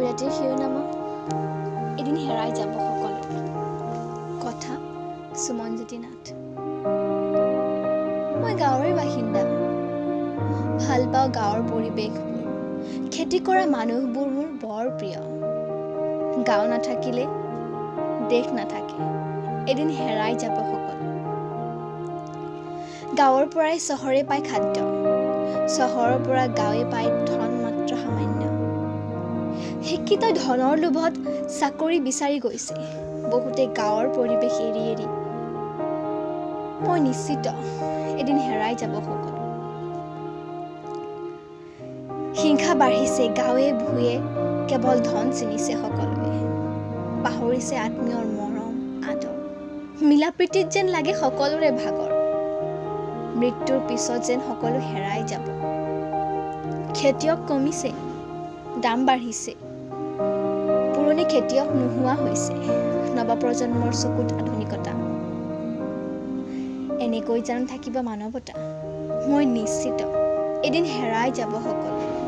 কবিতাটিৰ শিৰোনামা এদিন হেৰাই যাব সকলো। কথা সুমনজ্যোতি নাথ। মই গাঁৱৰে বাসিন্দা। ভাল পাওঁ গাঁৱৰ পৰিৱেশবোৰ। খেতি কৰা মানুহবোৰ মোৰ বৰ প্ৰিয়। গাঁও নাথাকিলে দেশ নাথাকে। এদিন হেৰাই যাব সকলো। গাঁৱৰ পৰাই চহৰে পায় খাদ্য। চহৰৰ পৰা গাঁৱে পায় ধন মাত্ৰ সামান্য। শিক্ষিত ধনৰ লোভত চাকৰি বিচাৰি গৈছে বহুতে গাঁৱৰ পৰিৱেশ এৰি এৰি। মই নিশ্চিত এদিন হেৰাই যাব সকলো। হিংসা বাঢ়িছে গাঁৱে ভূঞে, কেৱল ধন চিনিছে সকলোৱে। পাহৰিছে আত্মীয়ৰ মৰম আদৰ। মিলাপ্ৰীতিত যেন লাগে সকলোৰে ভাগৰ। মৃত্যুৰ পিছত যেন সকলো হেৰাই যাব। খেতিয়ক কমিছে, দাম বাঢ়িছে। পুৰণি খেতিয়ক নোহোৱা হৈছে। নৱপ্ৰজন্মৰ চকুত আধুনিকতা। এনেকৈ জানো থাকিব মানৱতা? মই নিশ্চিত এদিন হেৰাই যাব সকলো।